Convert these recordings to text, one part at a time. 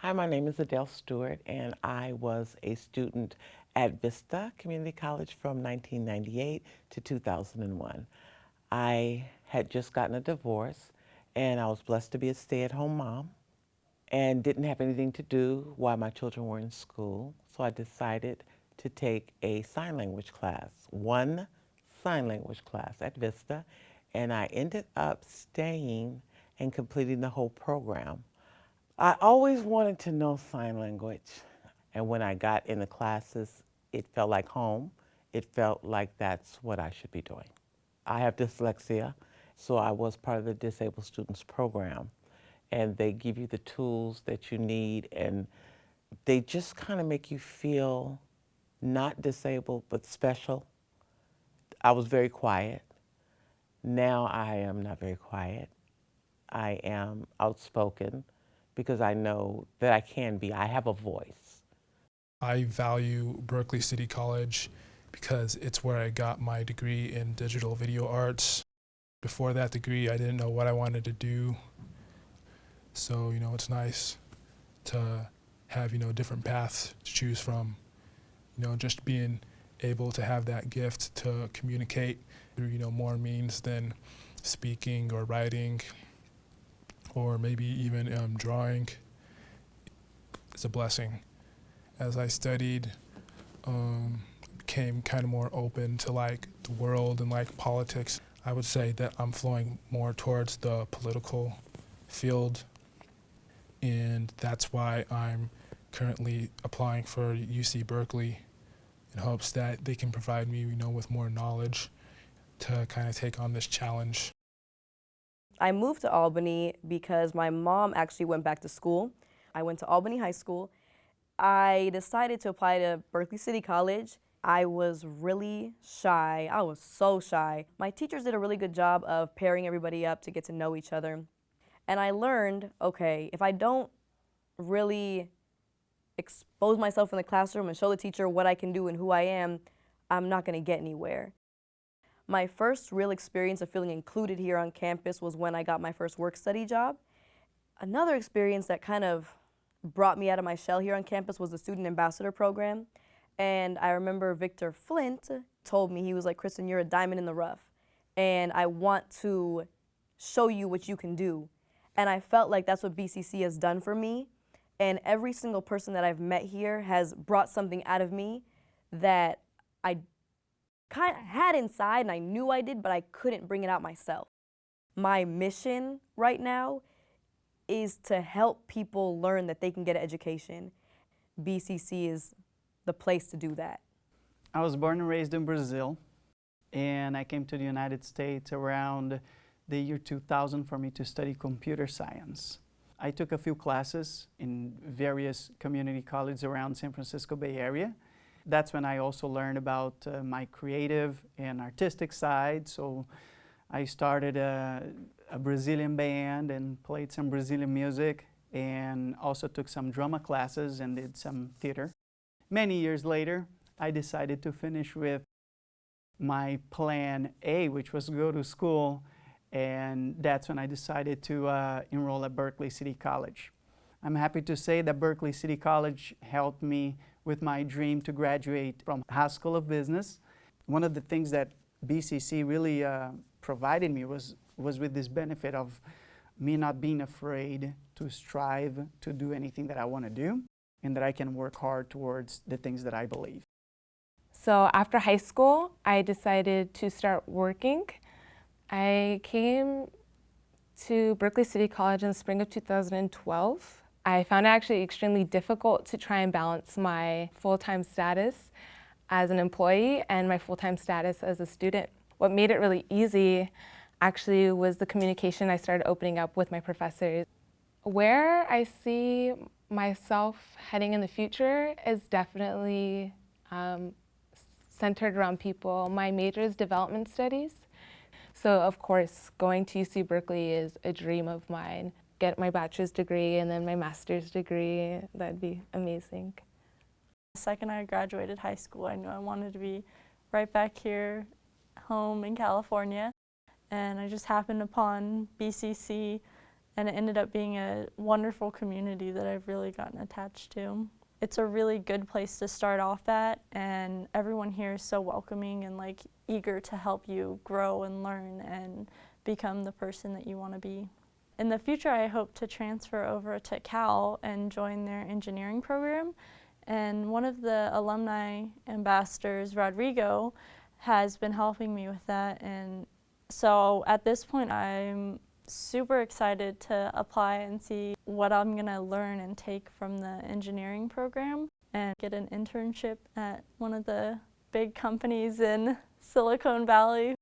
Hi, my name is Adele Stewart, and I was a student at Vista Community College from 1998 to 2001. I had just gotten a divorce, and I was blessed to be a stay-at-home mom and didn't have anything to do while my children were in school, so I decided to take a sign language class, one sign language class at Vista, and I ended up staying and completing the whole program. I always wanted to know sign language, and when I got in the classes, it felt like home. It felt like that's what I should be doing. I have dyslexia, so I was part of the disabled students program, and they give you the tools that you need, and they just kind of make you feel not disabled but special. I was very quiet. Now I am not very quiet. I am outspoken because I know that I can be. I have a voice. I value Berkeley City College because it's where I got my degree in digital video arts. Before that degree, I didn't know what I wanted to do. So, it's nice to have, different paths to choose from. Just being able to have that gift to communicate through, more means than speaking or writing or maybe even drawing is a blessing. As I studied, became kind of more open to the world and politics. I would say that I'm flowing more towards the political field, and that's why I'm currently applying for UC Berkeley in hopes that they can provide me, with more knowledge to kind of take on this challenge. I moved to Albany because my mom actually went back to school. I went to Albany High School. I decided to apply to Berkeley City College. I was really shy. I was so shy. My teachers did a really good job of pairing everybody up to get to know each other. And I learned, okay, if I don't really expose myself in the classroom and show the teacher what I can do and who I am, I'm not gonna get anywhere. My first real experience of feeling included here on campus was when I got my first work-study job. Another experience that kind of brought me out of my shell here on campus was the Student Ambassador Program. And I remember Victor Flint told me, he was like, "Kristen, you're a diamond in the rough, and I want to show you what you can do." And I felt like that's what BCC has done for me. And every single person that I've met here has brought something out of me that I kind of had inside and I knew I did, but I couldn't bring it out myself. My mission right now is to help people learn that they can get an education. BCC is the place to do that. I was born and raised in Brazil, and I came to the United States around the year 2000 for me to study computer science. I took a few classes in various community colleges around San Francisco Bay Area. That's when I also learned about my creative and artistic side. So I started a Brazilian band and played some Brazilian music, and also took some drama classes and did some theater. Many years later, I decided to finish with my plan A, which was go to school, and that's when I decided to enroll at Berkeley City College. I'm happy to say that Berkeley City College helped me with my dream to graduate from High School of Business. One of the things that BCC really provided me was with this benefit of me not being afraid to strive to do anything that I want to do, and that I can work hard towards the things that I believe. So after high school, I decided to start working. I came to Berkeley City College in the spring of 2012. I found it actually extremely difficult to try and balance my full-time status as an employee and my full-time status as a student. What made it really easy actually was the communication I started opening up with my professors. Where I see myself heading in the future is definitely centered around people. My major is development studies. So of course, going to UC Berkeley is a dream of mine. Get my bachelor's degree and then my master's degree, that'd be amazing. The second I graduated high school, I knew I wanted to be right back here, home in California. And I just happened upon BCC and it ended up being a wonderful community that I've really gotten attached to. It's a really good place to start off at, and everyone here is so welcoming and like eager to help you grow and learn and become the person that you want to be. In the future, I hope to transfer over to Cal and join their engineering program. And one of the alumni ambassadors, Rodrigo, has been helping me with that. And so at this point, I'm super excited to apply and see what I'm going to learn and take from the engineering program and get an internship at one of the big companies in Silicon Valley.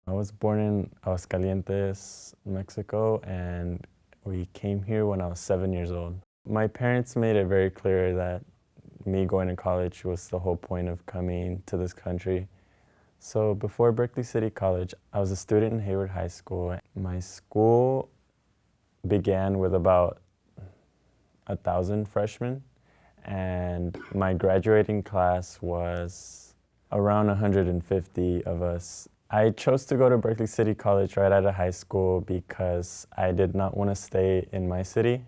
I was born in Aguascalientes, Mexico, and we came here when I was 7 years old. My parents made it very clear that me going to college was the whole point of coming to this country. So before Berkeley City College, I was a student in Hayward High School. My school began with about 1,000 freshmen, and my graduating class was around 150 of us. I chose to go to Berkeley City College right out of high school because I did not want to stay in my city,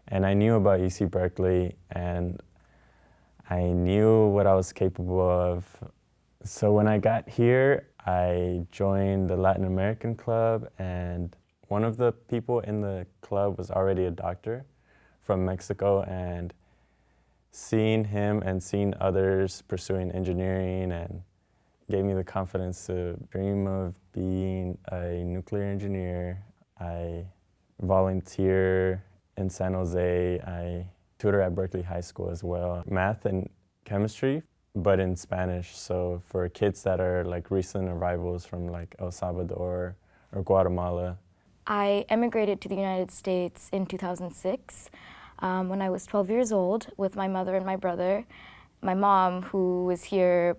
and I knew about UC Berkeley, and I knew what I was capable of. So when I got here, I joined the Latin American club, and one of the people in the club was already a doctor from Mexico, and seeing him and seeing others pursuing engineering and gave me the confidence to dream of being a nuclear engineer. I volunteer in San Jose. I tutor at Berkeley High School as well. Math and chemistry, but in Spanish. So for kids that are like recent arrivals from like El Salvador or Guatemala. I emigrated to the United States in 2006 when I was 12 years old with my mother and my brother. My mom, who was here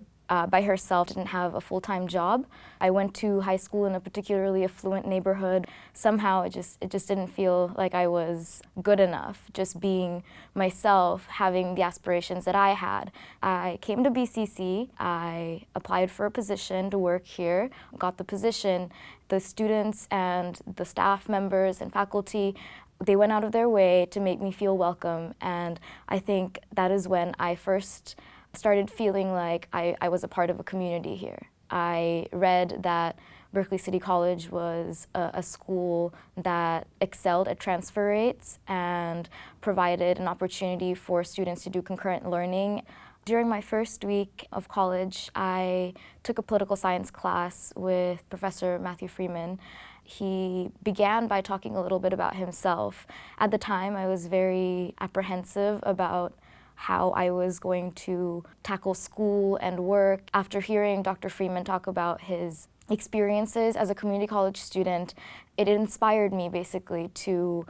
by herself, didn't have a full-time job. I went to high school in a particularly affluent neighborhood. Somehow it just didn't feel like I was good enough, just being myself, having the aspirations that I had. I came to BCC, I applied for a position to work here, got the position. The students and the staff members and faculty, they went out of their way to make me feel welcome, and I think that is when I first started feeling like I was a part of a community here. I read that Berkeley City College was a school that excelled at transfer rates and provided an opportunity for students to do concurrent learning. During my first week of college, I took a political science class with Professor Matthew Freeman. He began by talking a little bit about himself. At the time, I was very apprehensive about how I was going to tackle school and work. After hearing Dr. Freeman talk about his experiences as a community college student, it inspired me basically to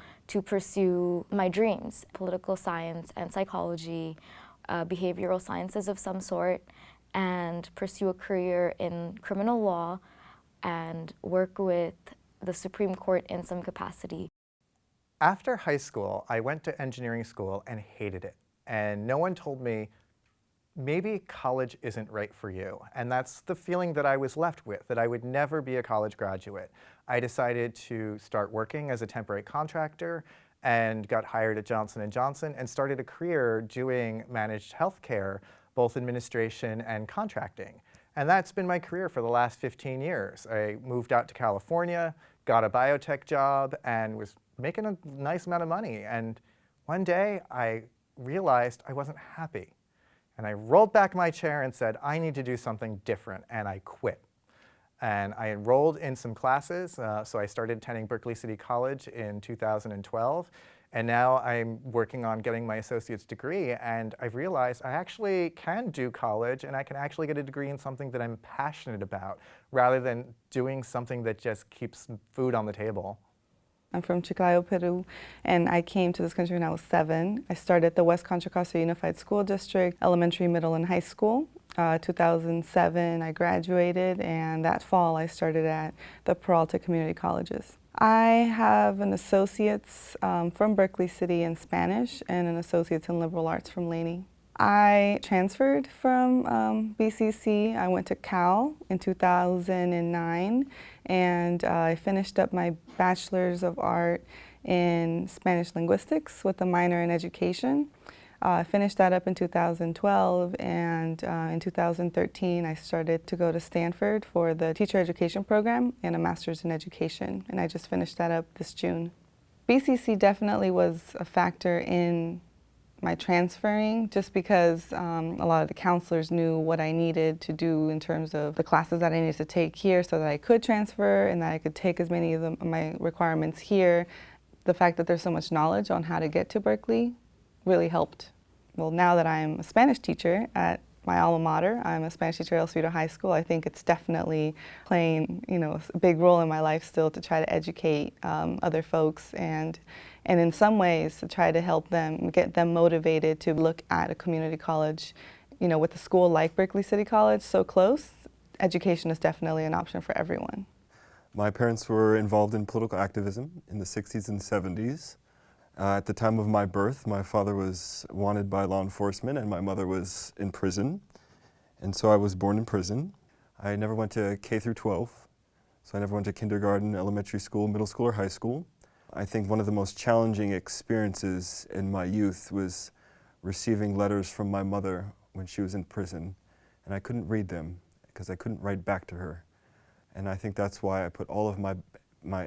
pursue my dreams, political science and psychology, behavioral sciences of some sort, and pursue a career in criminal law and work with the Supreme Court in some capacity. After high school, I went to engineering school and hated it. And no one told me, maybe college isn't right for you. And that's the feeling that I was left with, that I would never be a college graduate. I decided to start working as a temporary contractor and got hired at Johnson & Johnson and started a career doing managed healthcare, both administration and contracting. And that's been my career for the last 15 years. I moved out to California, got a biotech job, and was making a nice amount of money. And one day, I realized I wasn't happy. And I rolled back my chair and said, I need to do something different, and I quit. And I enrolled in some classes, so I started attending Berkeley City College in 2012, and now I'm working on getting my associate's degree, and I've realized I actually can do college, and I can actually get a degree in something that I'm passionate about, rather than doing something that just keeps food on the table. I'm from Chiclayo, Peru, and I came to this country when I was 7. I started at the West Contra Costa Unified School District, elementary, middle, and high school. 2007, I graduated, and that fall I started at the Peralta Community Colleges. I have an associate's from Berkeley City in Spanish and an associate's in liberal arts from Laney. I transferred from BCC. I went to Cal in 2009, and I finished up my Bachelor's of Art in Spanish linguistics with a minor in education. I finished that up in 2012, and in 2013 I started to go to Stanford for the teacher education program and a master's in education, and I just finished that up this June. BCC definitely was a factor in my transferring, just because a lot of the counselors knew what I needed to do in terms of the classes that I needed to take here so that I could transfer and that I could take as many of my requirements here. The fact that there's so much knowledge on how to get to Berkeley really helped. Well, now that I'm a Spanish teacher at my alma mater, I'm a Spanish teacher at El Cerrito High School, I think it's definitely playing, a big role in my life still to try to educate other folks and in some ways to try to help them, get them motivated to look at a community college. With a school like Berkeley City College so close, education is definitely an option for everyone. My parents were involved in political activism in the 60s and 70s. At the time of my birth, my father was wanted by law enforcement and my mother was in prison. And so I was born in prison. I never went to K through 12, so I never went to kindergarten, elementary school, middle school, or high school. I think one of the most challenging experiences in my youth was receiving letters from my mother when she was in prison, and I couldn't read them because I couldn't write back to her. And I think that's why I put all of my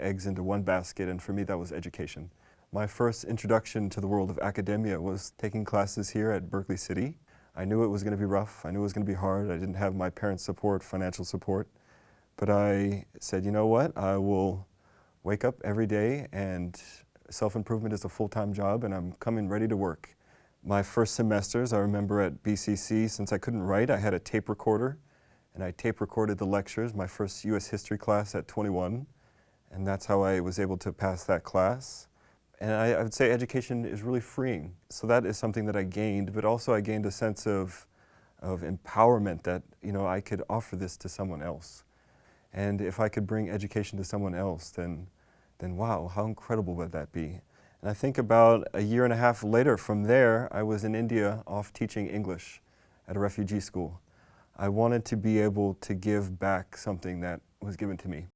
eggs into one basket, and for me that was education. My first introduction to the world of academia was taking classes here at Berkeley City. I knew it was going to be rough, I knew it was going to be hard, I didn't have my parents' support, financial support, but I said, you know what, I will wake up every day and self-improvement is a full-time job and I'm coming ready to work. My first semesters, I remember at BCC, since I couldn't write, I had a tape recorder and I tape recorded the lectures, my first US history class at 21, and that's how I was able to pass that class. And I would say education is really freeing. So that is something that I gained, but also I gained a sense of empowerment that, I could offer this to someone else. And if I could bring education to someone else, then wow, how incredible would that be? And I think about a year and a half later from there, I was in India off teaching English at a refugee school. I wanted to be able to give back something that was given to me.